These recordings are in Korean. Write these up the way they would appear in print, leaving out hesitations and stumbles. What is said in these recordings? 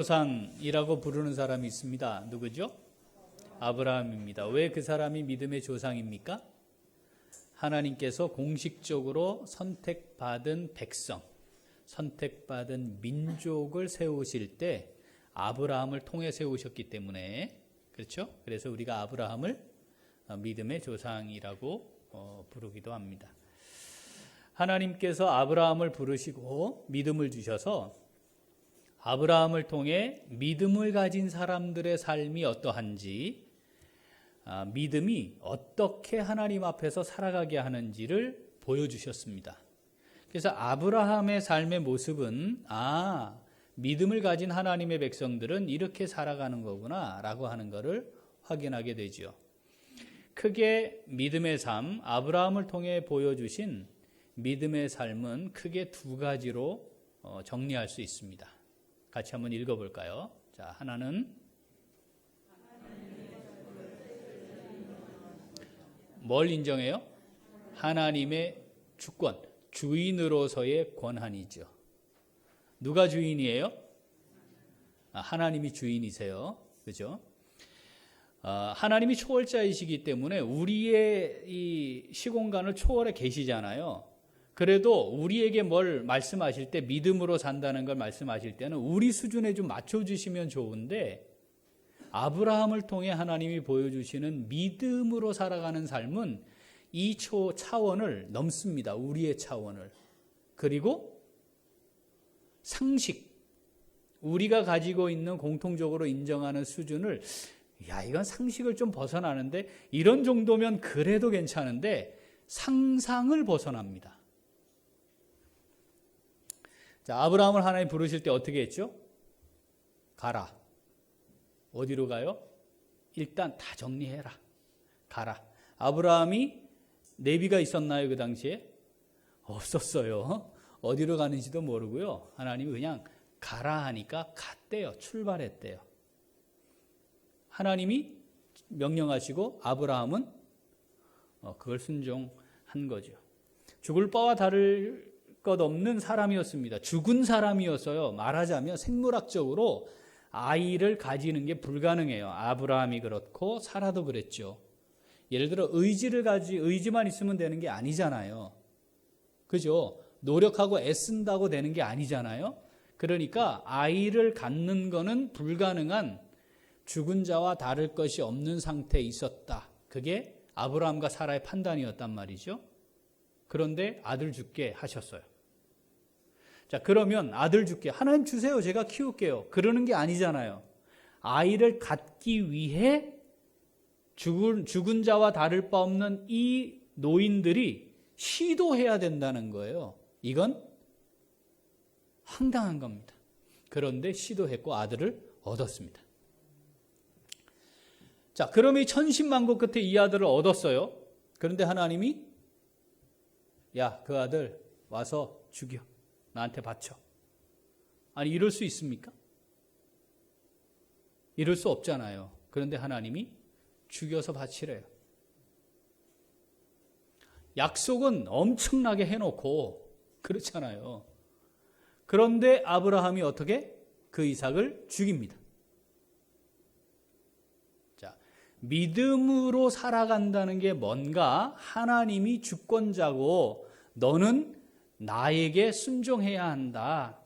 조상이라고 부르는 사람이 있습니다. 누구죠? 아브라함입니다. 왜 그 사람이 믿음의 조상입니까? 하나님께서 공식적으로 선택받은 백성, 선택받은 민족을 세우실 때 아브라함을 통해 세우셨기 때문에, 그렇죠? 그래서 우리가 아브라함을 믿음의 조상이라고 부르기도 합니다. 하나님께서 아브라함을 부르시고 믿음을 주셔서 아브라함을 통해 믿음을 가진 사람들의 삶이 어떠한지, 믿음이 어떻게 하나님 앞에서 살아가게 하는지를 보여주셨습니다. 그래서 아브라함의 삶의 모습은 믿음을 가진 하나님의 백성들은 이렇게 살아가는 거구나 라고 하는 것을 확인하게 되죠. 크게 믿음의 삶, 아브라함을 통해 보여주신 믿음의 삶은 크게 두 가지로 정리할 수 있습니다. 같이 한번 읽어볼까요? 자, 하나는 뭘 인정해요? 하나님의 주권, 주인으로서의 권한이죠. 누가 주인이에요? 하나님이 주인이세요. 그죠? 하나님이 초월자이시기 때문에 우리의 이 시공간을 초월해 계시잖아요. 그래도 우리에게 뭘 말씀하실 때 믿음으로 산다는 걸 말씀하실 때는 우리 수준에 좀 맞춰주시면 좋은데, 아브라함을 통해 하나님이 보여주시는 믿음으로 살아가는 삶은 이 차원을 넘습니다. 우리의 차원을. 그리고 상식, 우리가 가지고 있는 공통적으로 인정하는 수준을, 이건 상식을 좀 벗어나는데, 이런 정도면 그래도 괜찮은데 상상을 벗어납니다. 자, 아브라함을 하나님 부르실 때 어떻게 했죠? 가라. 어디로 가요? 일단 다 정리해라. 가라. 아브라함이 내비가 있었나요, 그 당시에? 없었어요. 어디로 가는지도 모르고요. 하나님이 그냥 가라 하니까 갔대요. 출발했대요. 하나님이 명령하시고 아브라함은 그걸 순종한 거죠. 죽을 바와 다를 것 없는 사람이었습니다. 죽은 사람이었어요. 말하자면 생물학적으로 아이를 가지는 게 불가능해요. 아브라함이 그렇고 사라도 그랬죠. 예를 들어 의지만 있으면 되는 게 아니잖아요. 그죠? 노력하고 애쓴다고 되는 게 아니잖아요. 그러니까 아이를 갖는 거는 불가능한, 죽은 자와 다를 것이 없는 상태에 있었다. 그게 아브라함과 사라의 판단이었단 말이죠. 그런데 아들 죽게 하셨어요. 자, 그러면 아들 죽게, 하나님 주세요, 제가 키울게요, 그러는 게 아니잖아요. 아이를 갖기 위해 죽은 자와 다를 바 없는 이 노인들이 시도해야 된다는 거예요. 이건 황당한 겁니다. 그런데 시도했고 아들을 얻었습니다. 자, 그러면 천신만고 끝에 이 아들을 얻었어요. 그런데 하나님이 그 아들 와서 죽여, 나한테 바쳐. 아니, 이럴 수 있습니까? 이럴 수 없잖아요. 그런데 하나님이 죽여서 바치래요. 약속은 엄청나게 해놓고 그렇잖아요. 그런데 아브라함이 어떻게? 그 이삭을 죽입니다. 자, 믿음으로 살아간다는 게 뭔가, 하나님이 주권자고 너는 나에게 순종해야 한다,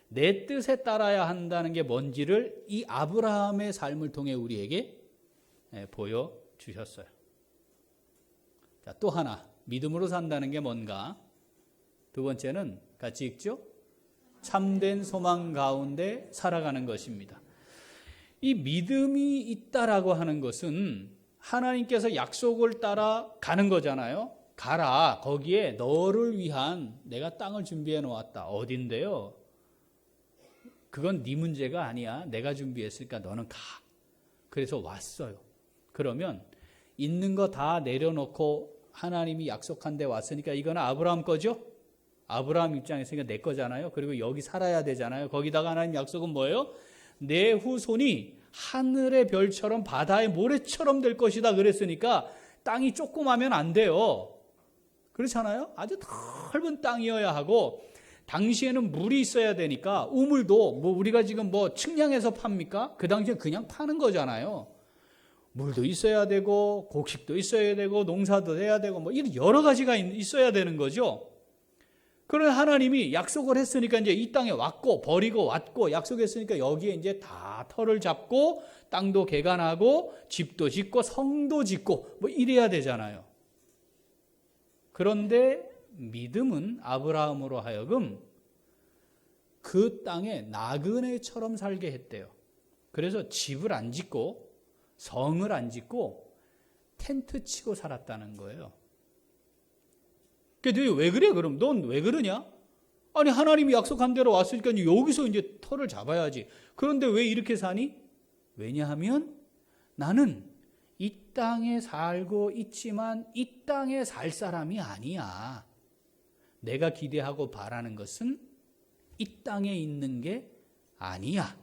내 뜻에 따라야 한다는 게 뭔지를 이 아브라함의 삶을 통해 우리에게 보여주셨어요. 자, 또 하나, 믿음으로 산다는 게 뭔가, 두 번째는 같이 읽죠? 참된 소망 가운데 살아가는 것입니다. 이 믿음이 있다라고 하는 것은 하나님께서 약속을 따라 가는 거잖아요. 가라, 거기에 너를 위한 내가 땅을 준비해 놓았다. 어딘데요? 그건 네 문제가 아니야. 내가 준비했으니까 너는 가. 그래서 왔어요. 그러면 있는 거 다 내려놓고 하나님이 약속한 데 왔으니까 이거는 아브라함 거죠? 아브라함 입장에서 내 거잖아요. 그리고 여기 살아야 되잖아요. 거기다가 하나님 약속은 뭐예요? 내 후손이 하늘의 별처럼 바다의 모래처럼 될 것이다 그랬으니까 땅이 조그마면 안 돼요. 그렇잖아요. 아주 넓은 땅이어야 하고 당시에는 물이 있어야 되니까 우물도 뭐 우리가 지금 뭐 측량해서 팝니까? 그 당시에 그냥 파는 거잖아요. 물도 있어야 되고 곡식도 있어야 되고 농사도 해야 되고 뭐 이런 여러 가지가 있어야 되는 거죠. 그러나 하나님이 약속을 했으니까 이제 이 땅에 왔고 버리고 왔고 약속했으니까 여기에 이제 다 터를 잡고 땅도 개간하고 집도 짓고 성도 짓고 뭐 이래야 되잖아요. 그런데 믿음은 아브라함으로 하여금 그 땅에 나그네처럼 살게 했대요. 그래서 집을 안 짓고 성을 안 짓고 텐트 치고 살았다는 거예요. 너 왜 그래 그럼? 넌 왜 그러냐? 아니 하나님이 약속한 대로 왔으니까 여기서 이제 터를 잡아야지. 그런데 왜 이렇게 사니? 왜냐하면 나는 이 땅에 살고 있지만 이 땅에 살 사람이 아니야. 내가 기대하고 바라는 것은 이 땅에 있는 게 아니야.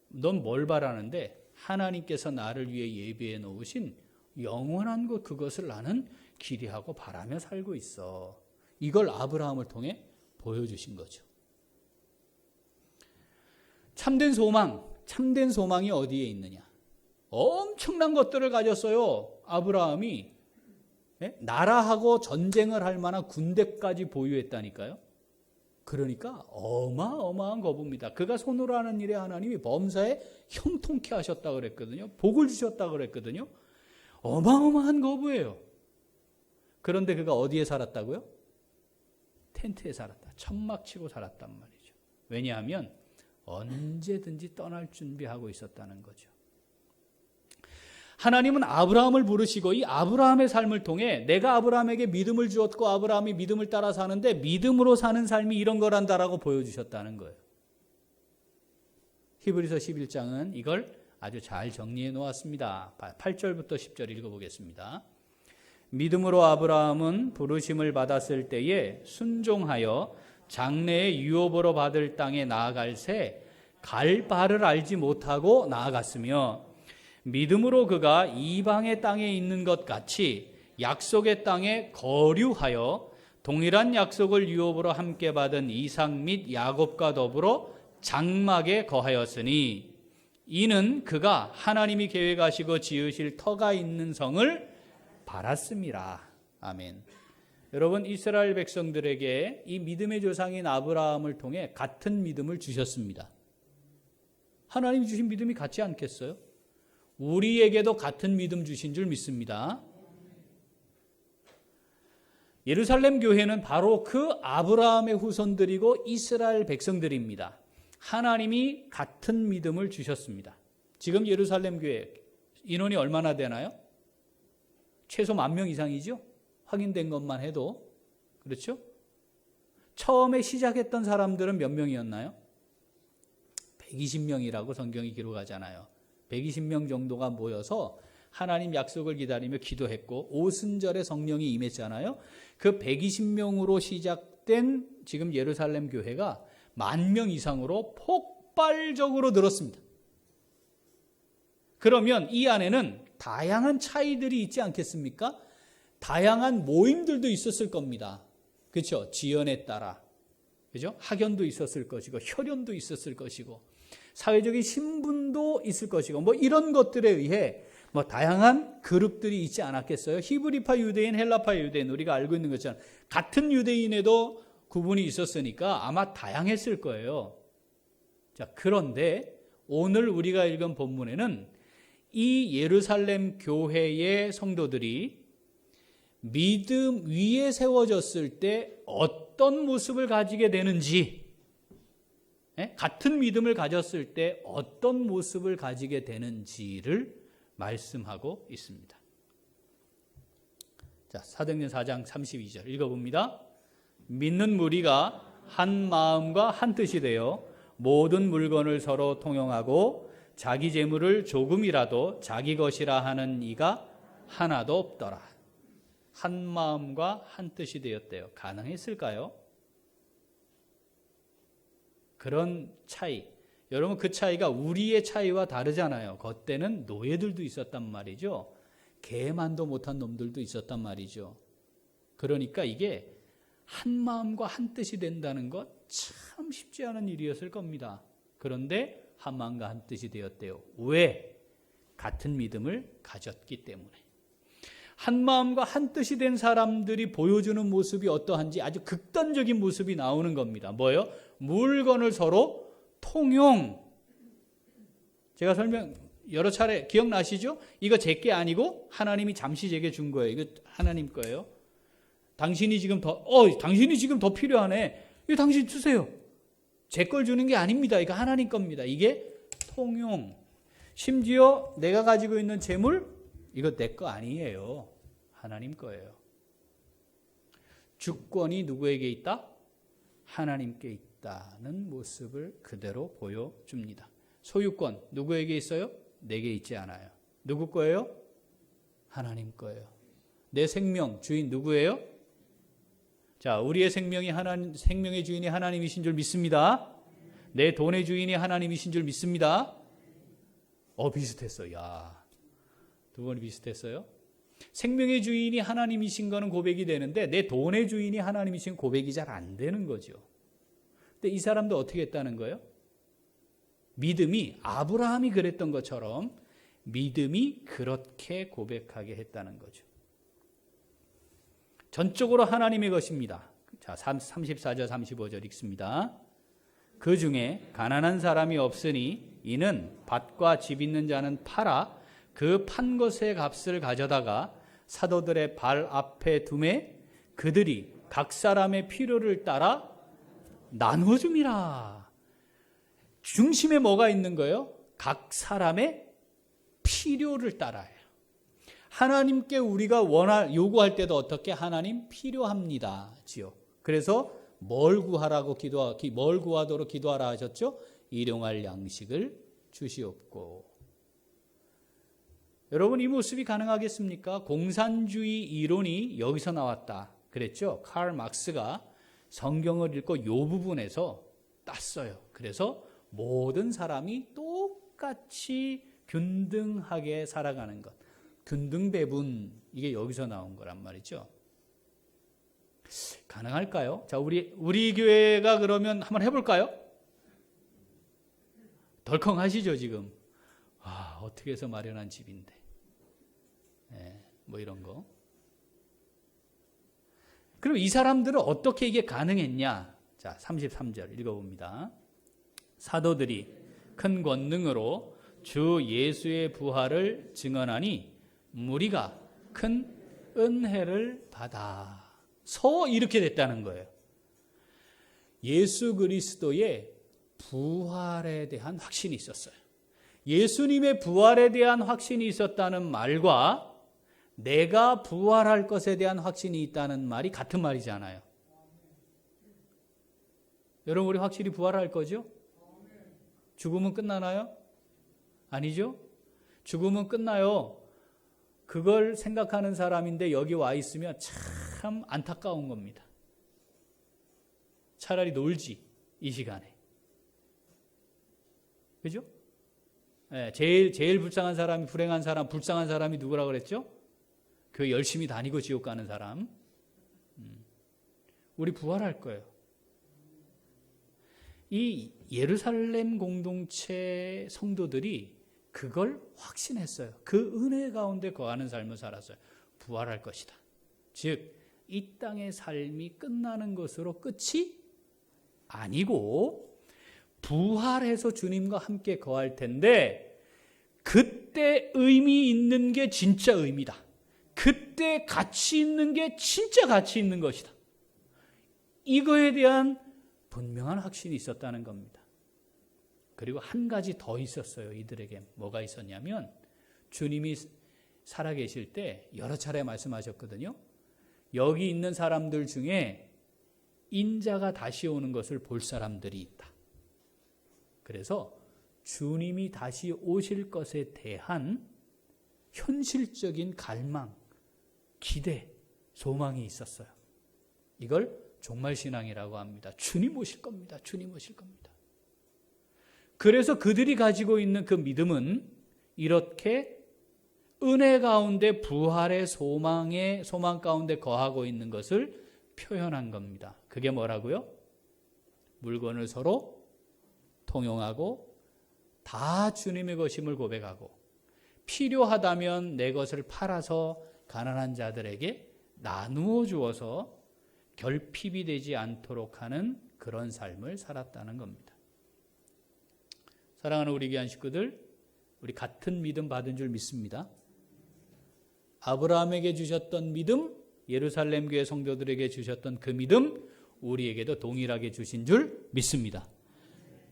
넌 뭘 바라는데? 하나님께서 나를 위해 예비해 놓으신 영원한 것, 그것을 나는 기대하고 바라며 살고 있어. 이걸 아브라함을 통해 보여주신 거죠. 참된 소망이 어디에 있느냐? 엄청난 것들을 가졌어요. 아브라함이 나라하고 전쟁을 할 만한 군대까지 보유했다니까요. 그러니까 어마어마한 거부입니다. 그가 손으로 하는 일에 하나님이 범사에 형통케 하셨다 그랬거든요. 복을 주셨다 그랬거든요. 어마어마한 거부예요. 그런데 그가 어디에 살았다고요? 텐트에 살았다. 천막 치고 살았단 말이죠. 왜냐하면 언제든지 떠날 준비하고 있었다는 거죠. 하나님은 아브라함을 부르시고 이 아브라함의 삶을 통해 내가 아브라함에게 믿음을 주었고 아브라함이 믿음을 따라 사는데 믿음으로 사는 삶이 이런 거란다라고 보여주셨다는 거예요. 히브리서 11장은 이걸 아주 잘 정리해 놓았습니다. 8절부터 10절 읽어보겠습니다. 믿음으로 아브라함은 부르심을 받았을 때에 순종하여 장래의 유업으로 받을 땅에 나아갈 새 갈 바를 알지 못하고 나아갔으며 믿음으로 그가 이방의 땅에 있는 것 같이 약속의 땅에 거류하여 동일한 약속을 유업으로 함께 받은 이삭 및 야곱과 더불어 장막에 거하였으니 이는 그가 하나님이 계획하시고 지으실 터가 있는 성을 바랐습니다. 아멘. 여러분, 이스라엘 백성들에게 이 믿음의 조상인 아브라함을 통해 같은 믿음을 주셨습니다. 하나님이 주신 믿음이 같지 않겠어요? 우리에게도 같은 믿음 주신 줄 믿습니다. 예루살렘 교회는 바로 그 아브라함의 후손들이고 이스라엘 백성들입니다. 하나님이 같은 믿음을 주셨습니다. 지금 예루살렘 교회 인원이 얼마나 되나요? 최소 10,000명 이상이죠? 확인된 것만 해도. 그렇죠? 처음에 시작했던 사람들은 몇 명이었나요? 120명이라고 성경이 기록하잖아요. 120명 정도가 모여서 하나님 약속을 기다리며 기도했고 오순절에 성령이 임했잖아요. 그 120명으로 시작된 지금 예루살렘 교회가 10,000명 이상으로 폭발적으로 늘었습니다. 그러면 이 안에는 다양한 차이들이 있지 않겠습니까? 다양한 모임들도 있었을 겁니다. 그렇죠? 지연에 따라. 그죠? 학연도 있었을 것이고 혈연도 있었을 것이고 사회적인 신분도 있을 것이고 뭐 이런 것들에 의해 뭐 다양한 그룹들이 있지 않았겠어요? 히브리파 유대인, 헬라파 유대인, 우리가 알고 있는 것처럼 같은 유대인에도 구분이 있었으니까 아마 다양했을 거예요. 자, 그런데 오늘 우리가 읽은 본문에는 이 예루살렘 교회의 성도들이 믿음 위에 세워졌을 때 어떤 모습을 가지게 되는지, 같은 믿음을 가졌을 때 어떤 모습을 가지게 되는지를 말씀하고 있습니다. 자, 사도행전 4장 32절 읽어봅니다. 믿는 무리가 한 마음과 한 뜻이 되어 모든 물건을 서로 통용하고 자기 재물을 조금이라도 자기 것이라 하는 이가 하나도 없더라. 한 마음과 한 뜻이 되었대요. 가능했을까요? 그런 차이. 여러분, 그 차이가 우리의 차이와 다르잖아요. 그때는 노예들도 있었단 말이죠. 개만도 못한 놈들도 있었단 말이죠. 그러니까 이게 한 마음과 한 뜻이 된다는 것 참 쉽지 않은 일이었을 겁니다. 그런데 한 마음과 한 뜻이 되었대요. 왜? 같은 믿음을 가졌기 때문에. 한 마음과 한 뜻이 된 사람들이 보여주는 모습이 어떠한지 아주 극단적인 모습이 나오는 겁니다. 뭐예요? 물건을 서로 통용. 제가 여러 차례 기억나시죠? 이거 제 게 아니고 하나님이 잠시 제게 준 거예요. 이거 하나님 거예요. 당신이 지금 더 필요하네. 이거 당신 주세요. 제 걸 주는 게 아닙니다. 이거 하나님 겁니다. 이게 통용. 심지어 내가 가지고 있는 재물, 이거 내 거 아니에요. 하나님 거예요. 주권이 누구에게 있다? 하나님께 있다는 모습을 그대로 보여줍니다. 소유권 누구에게 있어요? 내게 있지 않아요. 누구 거예요? 하나님 거예요. 내 생명 주인 누구예요? 자, 우리의 생명의 주인이 하나님이신 줄 믿습니다. 내 돈의 주인이 하나님이신 줄 믿습니다. 비슷했어. 야, 두 번이 비슷했어요. 생명의 주인이 하나님이신 거는 고백이 되는데 내 돈의 주인이 하나님이신 고백이 잘 안 되는 거죠. 근데 이 사람도 어떻게 했다는 거예요? 믿음이 아브라함이 그랬던 것처럼 믿음이 그렇게 고백하게 했다는 거죠. 전적으로 하나님의 것입니다. 자, 34절 35절 읽습니다. 그 중에 가난한 사람이 없으니 이는 밭과 집 있는 자는 팔아 그 판 것의 값을 가져다가 사도들의 발 앞에 두매 그들이 각 사람의 필요를 따라 나눠줌이라. 중심에 뭐가 있는 거예요? 각 사람의 필요를 따라요. 하나님께 우리가 요구할 때도 어떻게? 하나님 필요합니다. 지요. 그래서 뭘 구하도록 기도하라 하셨죠? 일용할 양식을 주시옵고. 여러분, 이 모습이 가능하겠습니까? 공산주의 이론이 여기서 나왔다 그랬죠? 칼 막스가 성경을 읽고 이 부분에서 땄어요. 그래서 모든 사람이 똑같이 균등하게 살아가는 것. 균등배분, 이게 여기서 나온 거란 말이죠. 가능할까요? 자, 우리 교회가 그러면 한번 해볼까요? 덜컹 하시죠, 지금. 어떻게 해서 마련한 집인데. 뭐 이런 거. 그럼 이 사람들은 어떻게 이게 가능했냐? 자, 33절 읽어봅니다. 사도들이 큰 권능으로 주 예수의 부활을 증언하니 무리가 큰 은혜를 받아서 이렇게 됐다는 거예요. 예수 그리스도의 부활에 대한 확신이 있었어요. 예수님의 부활에 대한 확신이 있었다는 말과 내가 부활할 것에 대한 확신이 있다는 말이 같은 말이잖아요. 여러분, 우리 확실히 부활할 거죠? 죽음은 끝나나요? 아니죠? 죽음은 끝나요. 그걸 생각하는 사람인데 여기 와 있으면 참 안타까운 겁니다. 차라리 놀지, 이 시간에. 그죠? 제일 불쌍한 사람이, 불행한 사람, 불쌍한 사람이 누구라고 그랬죠? 교회 열심히 다니고 지옥 가는 사람. 우리 부활할 거예요. 이 예루살렘 공동체 성도들이 그걸 확신했어요. 그 은혜 가운데 거하는 삶을 살았어요. 부활할 것이다. 즉, 이 땅의 삶이 끝나는 것으로 끝이 아니고 부활해서 주님과 함께 거할 텐데 그때 의미 있는 게 진짜 의미다. 그때 가치 있는 게 진짜 가치 있는 것이다. 이거에 대한 분명한 확신이 있었다는 겁니다. 그리고 한 가지 더 있었어요. 이들에게 뭐가 있었냐면 주님이 살아계실 때 여러 차례 말씀하셨거든요. 여기 있는 사람들 중에 인자가 다시 오는 것을 볼 사람들이 있다. 그래서 주님이 다시 오실 것에 대한 현실적인 갈망, 기대, 소망이 있었어요. 이걸 종말신앙이라고 합니다. 주님 오실 겁니다. 주님 오실 겁니다. 그래서 그들이 가지고 있는 그 믿음은 이렇게 은혜 가운데 부활의 소망 가운데 거하고 있는 것을 표현한 겁니다. 그게 뭐라고요? 물건을 서로 통용하고 다 주님의 것임을 고백하고 필요하다면 내 것을 팔아서 가난한 자들에게 나누어 주어서 결핍이 되지 않도록 하는 그런 삶을 살았다는 겁니다. 사랑하는 우리 귀한 식구들, 우리 같은 믿음 받은 줄 믿습니다. 아브라함에게 주셨던 믿음, 예루살렘 교회 성도들에게 주셨던 그 믿음, 우리에게도 동일하게 주신 줄 믿습니다.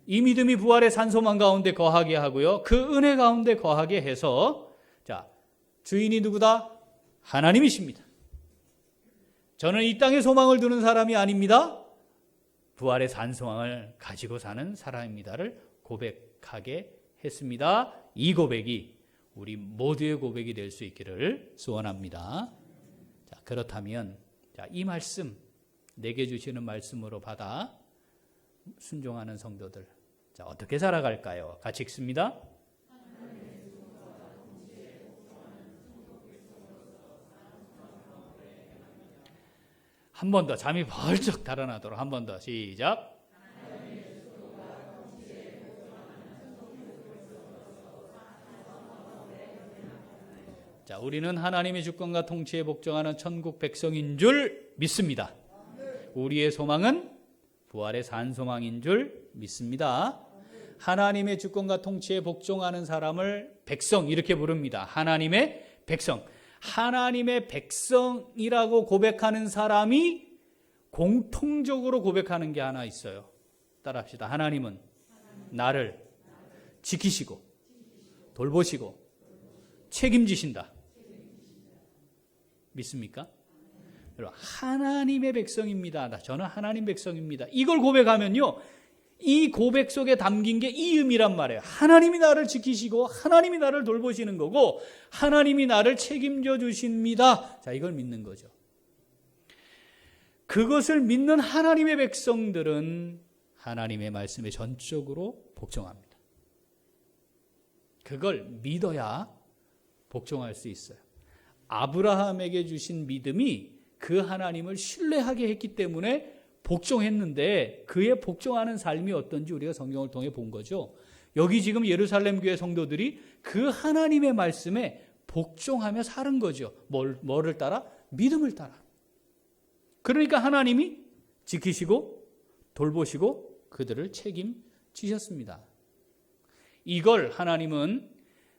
이 믿음이 부활의 산소망 가운데 거하게 하고요, 그 은혜 가운데 거하게 해서, 자, 주인이 누구다? 하나님이십니다. 저는 이 땅에 소망을 두는 사람이 아닙니다. 부활의 산소망을 가지고 사는 사람입니다를 고백하게 했습니다. 이 고백이 우리 모두의 고백이 될 수 있기를 소원합니다. 자, 그렇다면 이 말씀, 내게 주시는 말씀으로 받아 순종하는 성도들, 자, 어떻게 살아갈까요? 같이 읽습니다. 한 번 더, 잠이 벌쩍 달아나도록 한 번 더 시작. 자, 우리는 하나님의 주권과 통치에 복종하는 천국 백성인 줄 믿습니다. 우리의 소망은 부활의 산소망인 줄 믿습니다. 하나님의 주권과 통치에 복종하는 사람을 백성, 이렇게 부릅니다. 하나님의 백성. 하나님의 백성이라고 고백하는 사람이 공통적으로 고백하는 게 하나 있어요. 따라합시다. 하나님은 나를 지키시고 돌보시고 책임지신다. 믿습니까? 여러분, 하나님의 백성입니다. 저는 하나님 백성입니다. 이걸 고백하면요, 이 고백 속에 담긴 게 이 의미란 말이에요. 하나님이 나를 지키시고 하나님이 나를 돌보시는 거고 하나님이 나를 책임져 주십니다. 자, 이걸 믿는 거죠. 그것을 믿는 하나님의 백성들은 하나님의 말씀에 전적으로 복종합니다. 그걸 믿어야 복종할 수 있어요. 아브라함에게 주신 믿음이 그 하나님을 신뢰하게 했기 때문에 복종했는데 그의 복종하는 삶이 어떤지 우리가 성경을 통해 본 거죠. 여기 지금 예루살렘 교회 성도들이 그 하나님의 말씀에 복종하며 사는 거죠. 뭐를 따라? 믿음을 따라. 그러니까 하나님이 지키시고 돌보시고 그들을 책임지셨습니다. 이걸 하나님은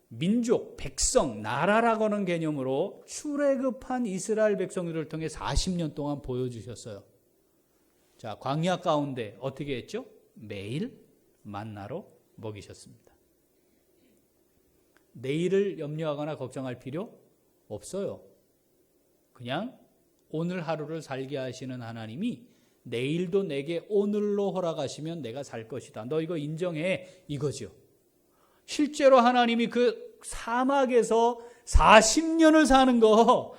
민족, 백성, 나라라고 하는 개념으로 출애굽한 이스라엘 백성들을 통해 40년 동안 보여주셨어요. 자, 광야 가운데 어떻게 했죠? 매일 만나로 먹이셨습니다. 내일을 염려하거나 걱정할 필요 없어요. 그냥 오늘 하루를 살게 하시는 하나님이 내일도 내게 오늘로 허락하시면 내가 살 것이다. 너 이거 인정해, 이거죠. 실제로 하나님이 그 사막에서 40년을 사는 거,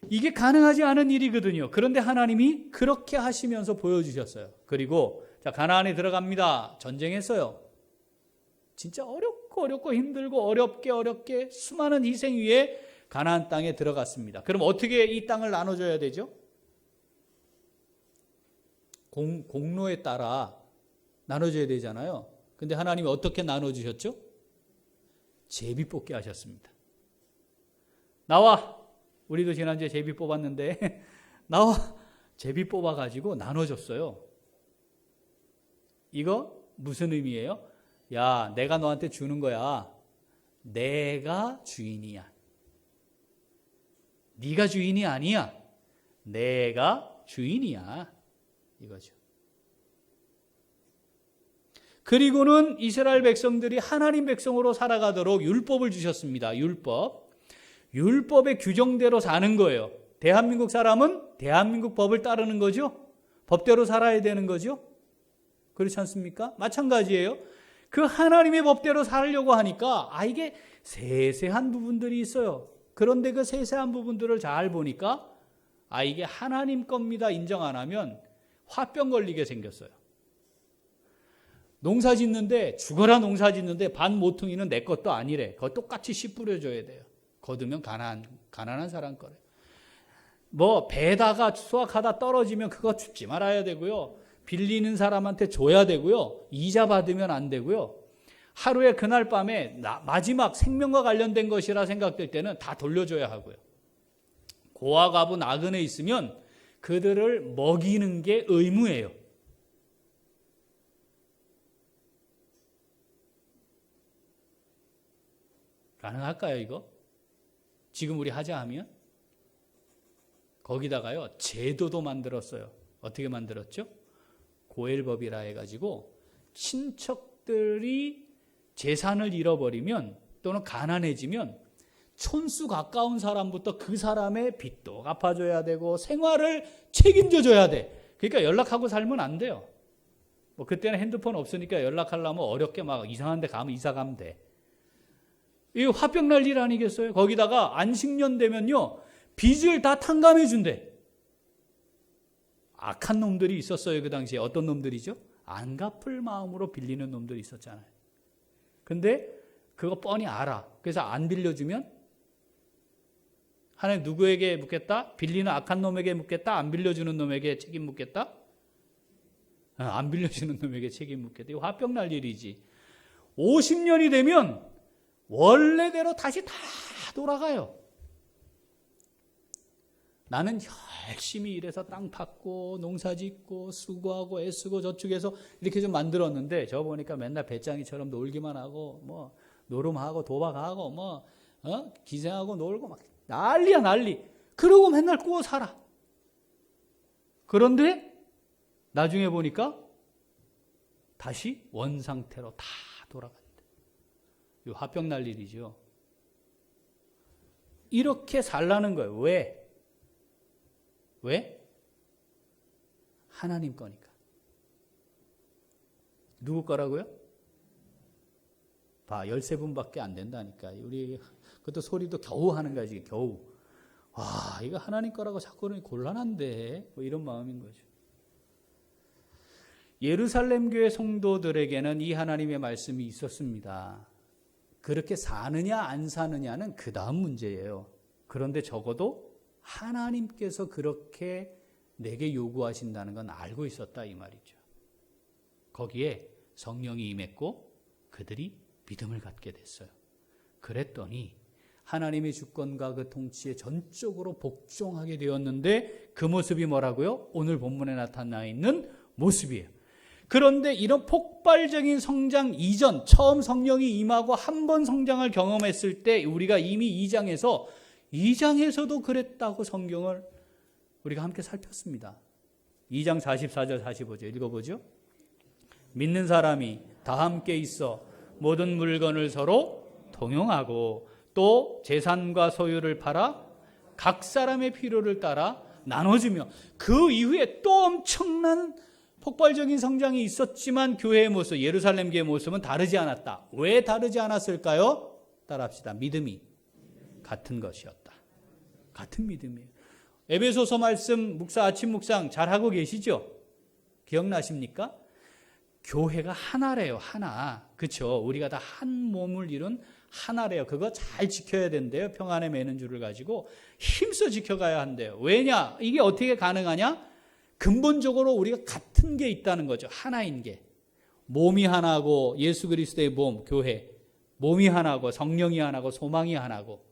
이게 가능하지 않은 일이거든요. 그런데 하나님이 그렇게 하시면서 보여주셨어요. 그리고 자, 가나안에 들어갑니다. 전쟁했어요. 진짜 어렵고 힘들고 어렵게 수많은 희생 위에 가나안 땅에 들어갔습니다. 그럼 어떻게 이 땅을 나눠줘야 되죠? 공로에 따라 나눠줘야 되잖아요. 근데 하나님이 어떻게 나눠주셨죠? 제비 뽑게 하셨습니다. 나와! 우리도 지난주에 제비 뽑았는데 나와! 제비 뽑아가지고 나눠줬어요. 이거 무슨 의미예요? 야, 내가 너한테 주는 거야. 내가 주인이야. 네가 주인이 아니야. 내가 주인이야. 이거죠. 그리고는 이스라엘 백성들이 하나님 백성으로 살아가도록 율법을 주셨습니다. 율법의 규정대로 사는 거예요. 대한민국 사람은 대한민국 법을 따르는 거죠. 법대로 살아야 되는 거죠. 그렇지 않습니까? 마찬가지예요. 그 하나님의 법대로 살려고 하니까 이게 세세한 부분들이 있어요. 그런데 그 세세한 부분들을 잘 보니까 이게 하나님 겁니다 인정 안 하면 화병 걸리게 생겼어요. 농사 짓는데, 죽어라 농사 짓는데 반 모퉁이는 내 것도 아니래. 그거 똑같이 씨 뿌려줘야 돼요. 거두면 가난한 사람 거래. 뭐 배다가 수확하다 떨어지면 그거 줍지 말아야 되고요. 빌리는 사람한테 줘야 되고요. 이자 받으면 안 되고요. 하루에 그날 밤에 마지막 생명과 관련된 것이라 생각될 때는 다 돌려줘야 하고요. 고아 과부 나그네 있으면 그들을 먹이는 게 의무예요. 가능할까요, 이거? 지금 우리 하자 하면? 거기다가요, 제도도 만들었어요. 어떻게 만들었죠? 고엘법이라 해가지고 친척들이 재산을 잃어버리면 또는 가난해지면 촌수 가까운 사람부터 그 사람의 빚도 갚아줘야 되고 생활을 책임져줘야 돼. 그러니까 연락하고 살면 안 돼요. 뭐 그때는 핸드폰 없으니까 연락하려면 어렵게 막 이상한 데 가면 이사 가면 돼. 이거 화병 날 일 아니겠어요? 거기다가 안식년 되면요, 빚을 다 탕감해 준대. 악한 놈들이 있었어요. 그 당시에. 어떤 놈들이죠? 안 갚을 마음으로 빌리는 놈들이 있었잖아요. 근데 그거 뻔히 알아. 그래서 안 빌려주면 하나님 누구에게 묻겠다? 빌리는 악한 놈에게 묻겠다? 안 빌려주는 놈에게 책임 묻겠다? 안 빌려주는 놈에게 책임 묻겠다. 이거 화병 날 일이지. 50년이 되면 원래대로 다시 다 돌아가요. 나는 열심히 일해서 땅 팠고 농사 짓고 수고하고 애쓰고 저축해서 이렇게 좀 만들었는데 저 보니까 맨날 배짱이처럼 놀기만 하고 뭐 노름하고 도박하고 뭐 기생하고 놀고 막 난리야 난리. 그러고 맨날 꾸어 살아. 그런데 나중에 보니까 다시 원상태로 다 돌아간다. 이 화병 날 일이죠. 이렇게 살라는 거예요. 왜? 하나님 거니까. 누구 거라고요? 봐, 13분밖에 안 된다니까. 우리 그것도 소리도 겨우 하는 거지. 겨우. 와, 이거 하나님 거라고 자꾸는 곤란한데. 뭐 이런 마음인 거죠. 예루살렘 교회 성도들에게는 이 하나님의 말씀이 있었습니다. 그렇게 사느냐 안 사느냐는 그 다음 문제예요. 그런데 적어도 하나님께서 그렇게 내게 요구하신다는 건 알고 있었다 이 말이죠. 거기에 성령이 임했고 그들이 믿음을 갖게 됐어요. 그랬더니 하나님의 주권과 그 통치에 전적으로 복종하게 되었는데 그 모습이 뭐라고요? 오늘 본문에 나타나 있는 모습이에요. 그런데 이런 폭발적인 성장 이전, 처음 성령이 임하고 한 번 성장을 경험했을 때 우리가 이미 2장에서도 그랬다고 성경을 우리가 함께 살폈습니다. 2장 44절 45절 읽어보죠. 믿는 사람이 다 함께 있어 모든 물건을 서로 통용하고 또 재산과 소유를 팔아 각 사람의 필요를 따라 나눠주며 그 이후에 또 엄청난 폭발적인 성장이 있었지만 교회의 모습, 예루살렘 교회의 모습은 다르지 않았다. 왜 다르지 않았을까요? 따라합시다. 믿음이 같은 것이었다. 같은 믿음이에요. 에베소서 말씀 아침 묵상 잘하고 계시죠? 기억나십니까? 교회가 하나래요. 하나. 그렇죠? 우리가 다 한 몸을 이룬 하나래요. 그거 잘 지켜야 된대요. 평안에 매는 줄을 가지고 힘써 지켜가야 한대요. 왜냐? 이게 어떻게 가능하냐? 근본적으로 우리가 같은 게 있다는 거죠. 하나인 게. 몸이 하나고 예수 그리스도의 몸, 교회. 몸이 하나고 성령이 하나고 소망이 하나고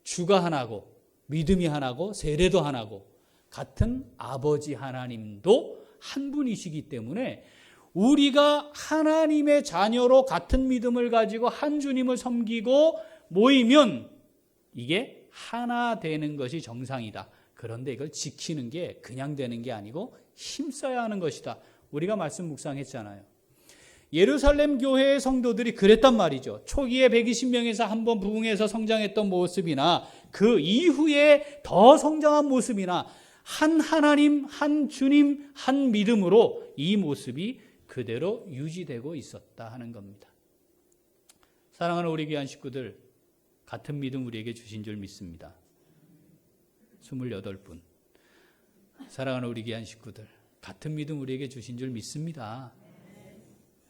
주가 하나고 믿음이 하나고 세례도 하나고 같은 아버지 하나님도 한 분이시기 때문에 우리가 하나님의 자녀로 같은 믿음을 가지고 한 주님을 섬기고 모이면 이게 하나 되는 것이 정상이다. 그런데 이걸 지키는 게 그냥 되는 게 아니고 힘써야 하는 것이다. 우리가 말씀 묵상했잖아요. 예루살렘 교회의 성도들이 그랬단 말이죠. 초기에 120명에서 한번 부흥해서 성장했던 모습이나 그 이후에 더 성장한 모습이나 한 하나님, 한 주님, 한 믿음으로 이 모습이 그대로 유지되고 있었다 하는 겁니다. 사랑하는 우리 귀한 식구들, 같은 믿음 우리에게 주신 줄 믿습니다. 28분. 사랑하는 우리 귀한 식구들, 같은 믿음 우리에게 주신 줄 믿습니다.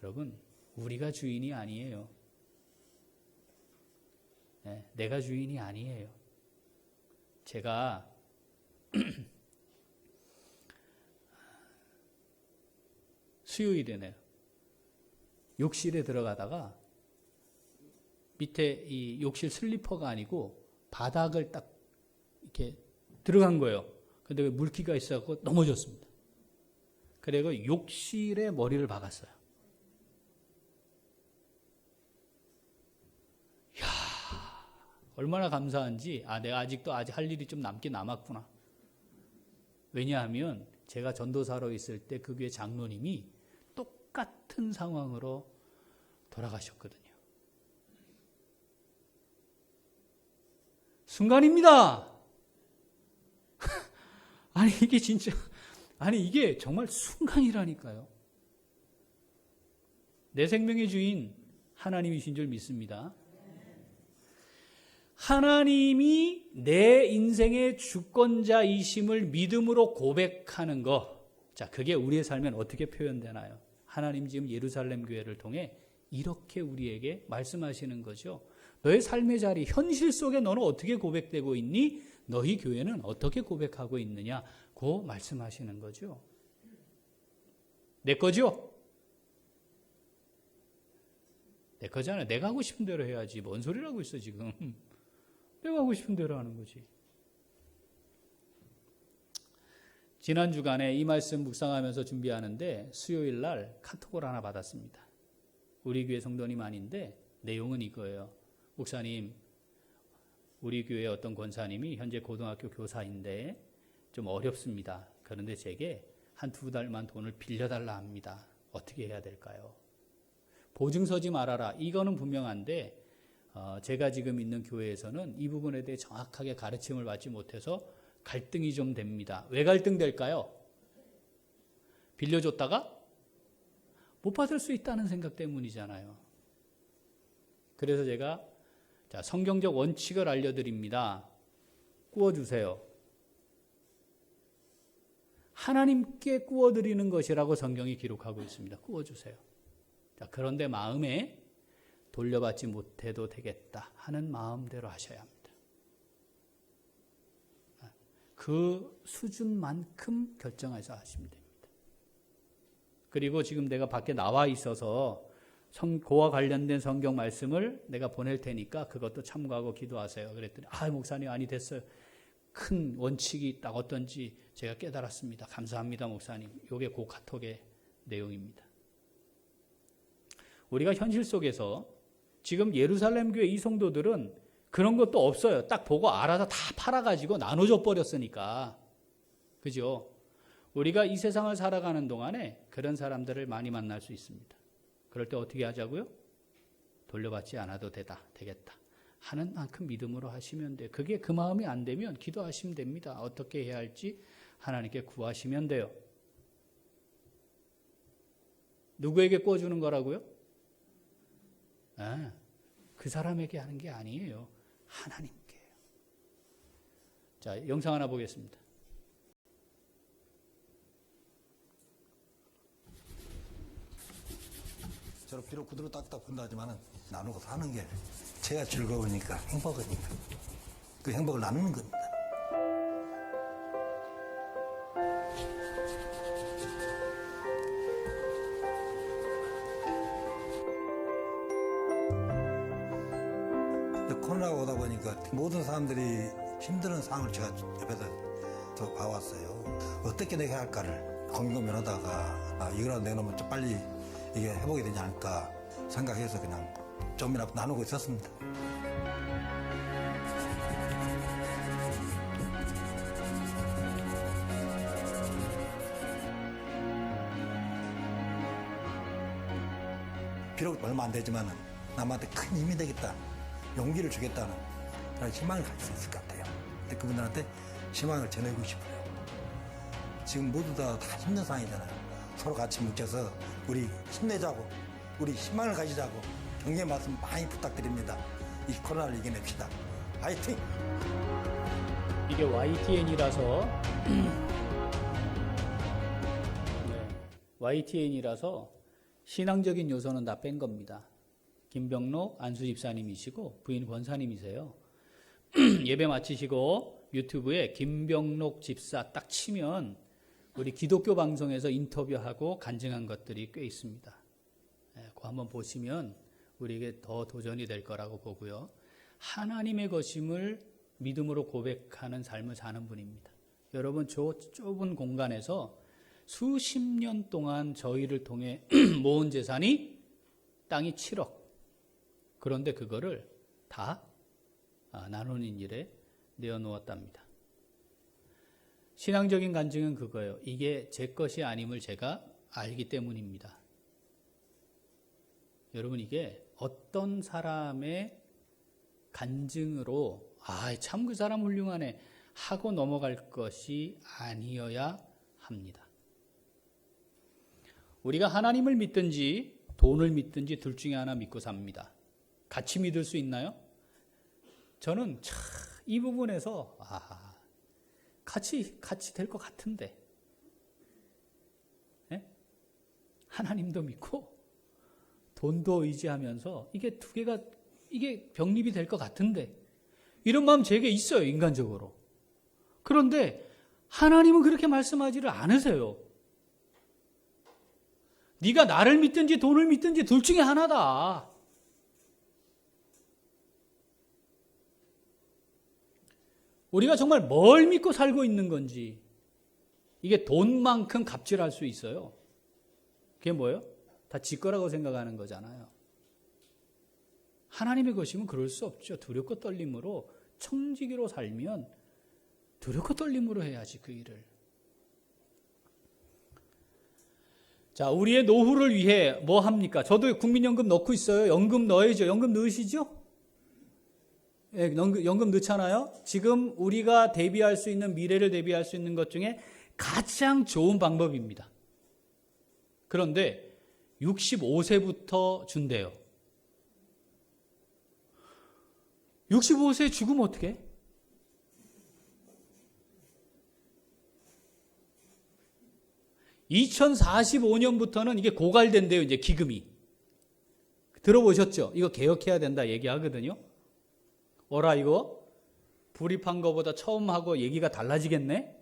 여러분, 우리가 주인이 아니에요. 네, 내가 주인이 아니에요. 제가 수요일이네요. 욕실에 들어가다가 밑에 이 욕실 슬리퍼가 아니고 바닥을 딱 이렇게 들어간 거예요. 근데 물기가 있어서 넘어졌습니다. 그리고 욕실에 머리를 박았어요. 이야, 얼마나 감사한지, 내가 아직도 할 일이 좀 남긴 남았구나. 왜냐하면 제가 전도사로 있을 때 그 교회 장로님이 똑같은 상황으로 돌아가셨거든요. 순간입니다. 아니 이게 진짜, 이게 정말 순간이라니까요. 내 생명의 주인 하나님이신 줄 믿습니다. 하나님이 내 인생의 주권자이심을 믿음으로 고백하는 것, 자, 그게 우리의 삶엔 어떻게 표현되나요? 하나님 지금 예루살렘 교회를 통해 이렇게 우리에게 말씀하시는 거죠. 너의 삶의 자리, 현실 속에 너는 어떻게 고백되고 있니? 너희 교회는 어떻게 고백하고 있느냐? 고 말씀하시는 거죠. 내 거죠? 내 거잖아요. 내가 하고 싶은 대로 해야지. 뭔 소리를 하고 있어 지금. 내가 하고 싶은 대로 하는 거지. 지난 주간에 이 말씀 묵상하면서 준비하는데 수요일 날 카톡을 하나 받았습니다. 우리 교회 성도님 아닌데 내용은 이거예요. 목사님, 우리 교회 어떤 권사님이 현재 고등학교 교사인데 좀 어렵습니다. 그런데 제게 한 2달만 돈을 빌려달라 합니다. 어떻게 해야 될까요? 보증 서지 말아라. 이거는 분명한데 제가 지금 있는 교회에서는 이 부분에 대해 정확하게 가르침을 받지 못해서 갈등이 좀 됩니다. 왜 갈등될까요? 빌려줬다가 못 받을 수 있다는 생각 때문이잖아요. 그래서 제가 성경적 원칙을 알려드립니다. 꾸어주세요. 하나님께 꾸어드리는 것이라고 성경이 기록하고 있습니다. 꾸어주세요. 그런데 마음에 돌려받지 못해도 되겠다 하는 마음대로 하셔야 합니다. 그 수준만큼 결정해서 하시면 됩니다. 그리고 지금 내가 밖에 나와 있어서 그와 관련된 성경 말씀을 내가 보낼 테니까 그것도 참고하고 기도하세요. 그랬더니 목사님 아니 됐어요. 큰 원칙이 딱 어떤지 제가 깨달았습니다. 감사합니다 목사님. 이게 그 카톡의 내용입니다. 우리가 현실 속에서 지금 예루살렘 교회 이 성도들은 그런 것도 없어요. 딱 보고 알아서 다 팔아가지고 나눠줘 버렸으니까. 그죠? 우리가 이 세상을 살아가는 동안에 그런 사람들을 많이 만날 수 있습니다. 그럴 때 어떻게 하자고요? 돌려받지 않아도 되겠다 하는 만큼 믿음으로 하시면 돼요. 그게 그 마음이 안 되면 기도하시면 됩니다. 어떻게 해야 할지 하나님께 구하시면 돼요. 누구에게 꿔주는 거라고요? 그 사람에게 하는 게 아니에요. 하나님께요. 자, 영상 하나 보겠습니다. 저로 비록 구두로 딱딱 본다지만은 나누고 사는 게 제가 즐거우니까 행복하니까 그 행복을 나누는 겁니다. 코로나가 오다 보니까 모든 사람들이 힘든 상황을 제가 옆에서 더 봐왔어요. 어떻게 내가 할까를 고민하다가 이거라도 내놓으면 좀 빨리 이게 회복이 되지 않을까 생각해서 그냥 좀이라도 나누고 있었습니다. 비록 얼마 안 되지만 남한테 큰 힘이 되겠다, 용기를 주겠다는 그런 희망을 가질 수 있을 것 같아요. 근데 그분들한테 희망을 전해주고 싶어요. 지금 모두 다 힘든 상황이잖아요. 서로 같이 뭉쳐서 우리 힘내자고, 우리 희망을 가지자고 격려의 말씀 많이 부탁드립니다. 이 코로나를 이겨냅시다. 화이팅! 이게 YTN이라서 YTN이라서 신앙적인 요소는 다 뺀 겁니다. 김병록 안수 집사님이시고 부인 권사님이세요. 예배 마치시고 유튜브에 김병록 집사 딱 치면 우리 기독교 방송에서 인터뷰하고 간증한 것들이 꽤 있습니다. 그거 한번 보시면 우리에게 더 도전이 될 거라고 보고요. 하나님의 것임을 믿음으로 고백하는 삶을 사는 분입니다. 여러분, 저 좁은 공간에서 수십 년 동안 저희를 통해 모은 재산이 땅이 7억. 그런데 그거를 다 나누는 일에 내어놓았답니다. 신앙적인 간증은 그거예요. 이게 제 것이 아님을 제가 알기 때문입니다. 여러분, 이게 어떤 사람의 간증으로 참 그 사람 훌륭하네 하고 넘어갈 것이 아니어야 합니다. 우리가 하나님을 믿든지 돈을 믿든지 둘 중에 하나 믿고 삽니다. 같이 믿을 수 있나요? 저는 이 부분에서 같이 될 것 같은데, 하나님도 믿고 돈도 의지하면서 이게 두 개가 이게 병립이 될 것 같은데, 이런 마음 제게 있어요, 인간적으로. 그런데 하나님은 그렇게 말씀하지를 않으세요. 네가 나를 믿든지 돈을 믿든지 둘 중에 하나다. 우리가 정말 뭘 믿고 살고 있는 건지, 이게 돈만큼 갑질할 수 있어요. 그게 뭐예요? 다 지 거라고 생각하는 거잖아요. 하나님의 것이면 그럴 수 없죠. 두렵고 떨림으로, 청지기로 살면 두렵고 떨림으로 해야지 그 일을. 자, 우리의 노후를 위해 뭐 합니까? 저도 국민연금 넣고 있어요. 연금 넣어야죠. 연금 넣으시죠? 연금 넣잖아요. 지금 우리가 대비할 수 있는, 미래를 대비할 수 있는 것 중에 가장 좋은 방법입니다. 그런데 65세부터 준대요. 65세에 죽으면 어떡해? (2045년부터는) 이게 고갈된대요. 이제 기금이. 들어보셨죠? 이거 개혁해야 된다 얘기하거든요. 어라, 이거 불입한 거보다 처음 하고 얘기가 달라지겠네?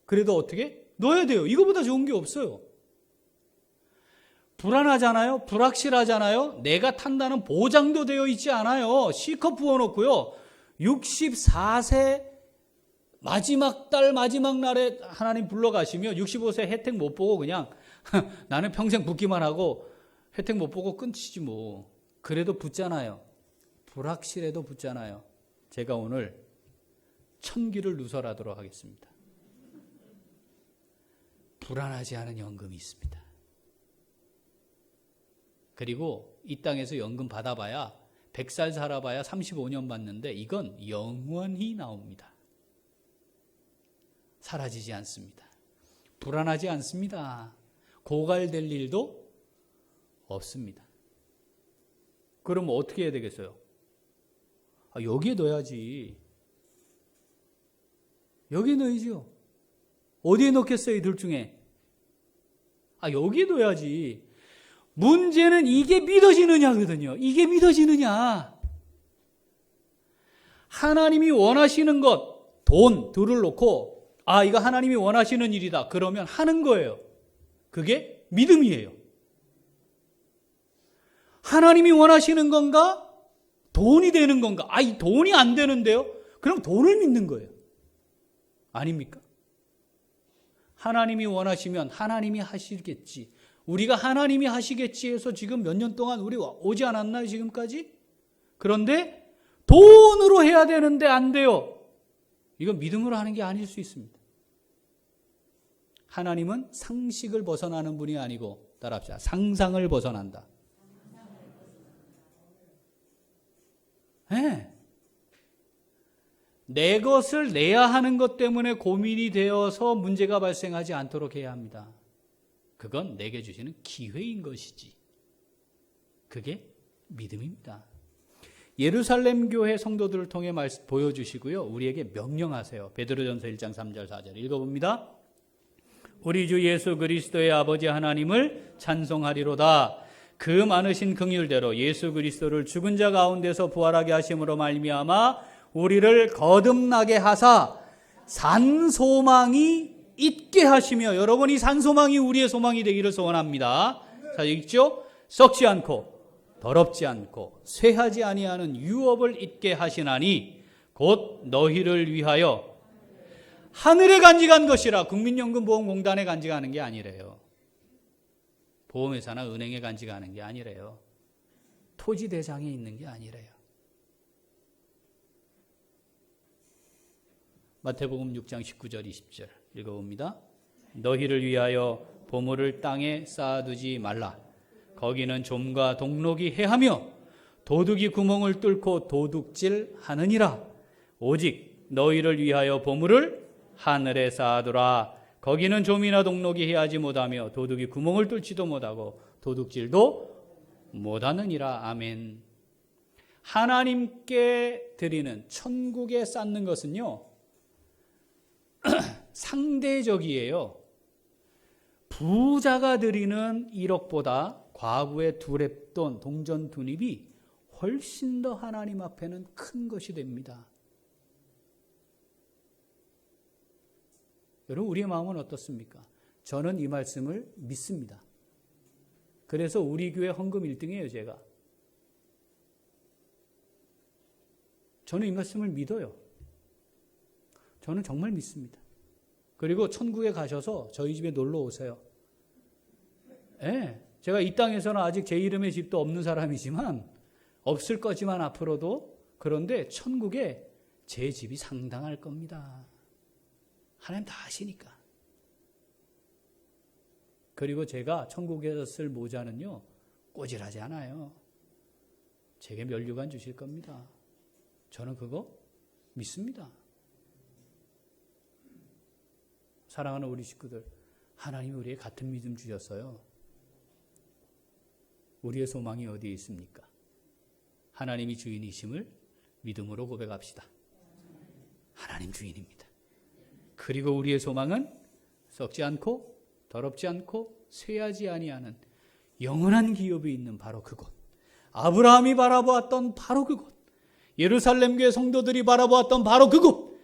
그래도 어떻게? 넣어야 돼요. 이거보다 좋은 게 없어요. 불안하잖아요. 불확실하잖아요. 내가 탄다는 보장도 되어 있지 않아요. C컵 부어놓고요. 64세 마지막 달 마지막 날에 하나님 불러가시면 65세 혜택 못 보고 그냥 나는 평생 붙기만 하고 혜택 못 보고 끊치지 뭐. 그래도 붙잖아요. 불확실해도 붙잖아요. 제가 오늘 천기를 누설하도록 하겠습니다. 불안하지 않은 연금이 있습니다. 그리고 이 땅에서 연금 받아봐야 100살 살아봐야 35년 받는데 이건 영원히 나옵니다. 사라지지 않습니다. 불안하지 않습니다. 고갈될 일도 없습니다. 그럼 어떻게 해야 되겠어요? 여기에 넣어야지. 여기에 넣어야죠. 어디에 넣겠어요, 이 둘 중에? 여기에 넣어야지. 문제는 이게 믿어지느냐거든요. 이게 믿어지느냐. 하나님이 원하시는 것, 돈, 둘을 놓고 이거 하나님이 원하시는 일이다. 그러면 하는 거예요. 그게 믿음이에요. 하나님이 원하시는 건가? 돈이 되는 건가? 이 돈이 안 되는데요? 그럼 돈을 믿는 거예요. 아닙니까? 하나님이 원하시면 하나님이 하시겠지. 우리가 하나님이 하시겠지 해서 지금 몇 년 동안 우리 오지 않았나요, 지금까지? 그런데 돈으로 해야 되는데 안 돼요. 이건 믿음으로 하는 게 아닐 수 있습니다. 하나님은 상식을 벗어나는 분이 아니고, 따라합시다. 상상을 벗어난다. 네. 내 것을 내야 하는 것 때문에 고민이 되어서 문제가 발생하지 않도록 해야 합니다. 그건 내게 주시는 기회인 것이지. 그게 믿음입니다. 예루살렘 교회 성도들을 통해 보여주시고요. 우리에게 명령하세요. 베드로전서 1장 3절 4절 읽어봅니다. 우리 주 예수 그리스도의 아버지 하나님을 찬송하리로다. 그 많으신 긍휼대로 예수 그리스도를 죽은 자 가운데서 부활하게 하심으로 말미암아 우리를 거듭나게 하사 산소망이 있게 하시며, 여러분이 산소망이 우리의 소망이 되기를 소원합니다. 자, 읽죠? 썩지 않고 더럽지 않고 쇠하지 아니하는 유업을 있게 하시나니 곧 너희를 위하여 하늘에 간직한 것이라. 국민연금보험공단에 간직하는 게 아니래요. 보험회사나 은행에 간직하는 게 아니래요. 토지대장에 있는 게 아니래요. 마태복음 6장 19절 20절 읽어봅니다. 너희를 위하여 보물을 땅에 쌓아두지 말라. 거기는 좀과 동록이 해하며 도둑이 구멍을 뚫고 도둑질 하느니라. 오직 너희를 위하여 보물을 하늘에 쌓아두라. 거기는 좀이나 동록이 해하지 못하며 도둑이 구멍을 뚫지도 못하고 도둑질도 못하느니라. 아멘. 하나님께 드리는, 천국에 쌓는 것은요 상대적이에요. 부자가 드리는 1억보다 과부의 두랩돈, 동전 두립이 훨씬 더 하나님 앞에는 큰 것이 됩니다. 여러분, 우리의 마음은 어떻습니까? 저는 이 말씀을 믿습니다. 그래서 우리 교회 헌금 1등이에요, 제가. 저는 이 말씀을 믿어요. 저는 정말 믿습니다. 그리고 천국에 가셔서 저희 집에 놀러 오세요. 예, 제가 이 땅에서는 아직 제 이름의 집도 없는 사람이지만, 없을 거지만 앞으로도, 그런데 천국에 제 집이 상당할 겁니다. 하나님 다 아시니까. 그리고 제가 천국에서 쓸 모자는요 꼬질하지 않아요. 제게 면류관 주실 겁니다. 저는 그거 믿습니다. 사랑하는 우리 식구들, 하나님이 우리의 같은 믿음 주셨어요. 우리의 소망이 어디에 있습니까? 하나님이 주인이심을 믿음으로 고백합시다. 하나님 주인입니다. 그리고 우리의 소망은 썩지 않고 더럽지 않고 쇠하지 아니하는 영원한 기업이 있는 바로 그곳, 아브라함이 바라보았던 바로 그곳, 예루살렘 교회 성도들이 바라보았던 바로 그곳,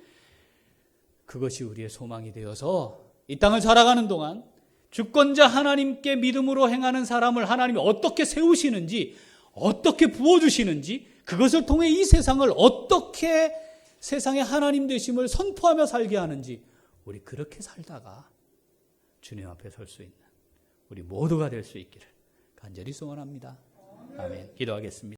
그것이 우리의 소망이 되어서 이 땅을 살아가는 동안 주권자 하나님께 믿음으로 행하는 사람을 하나님이 어떻게 세우시는지, 어떻게 부어주시는지, 그것을 통해 이 세상을 어떻게 세상의 하나님 되심을 선포하며 살게 하는지, 우리 그렇게 살다가 주님 앞에 설 수 있는 우리 모두가 될 수 있기를 간절히 소원합니다. 아멘. 기도하겠습니다.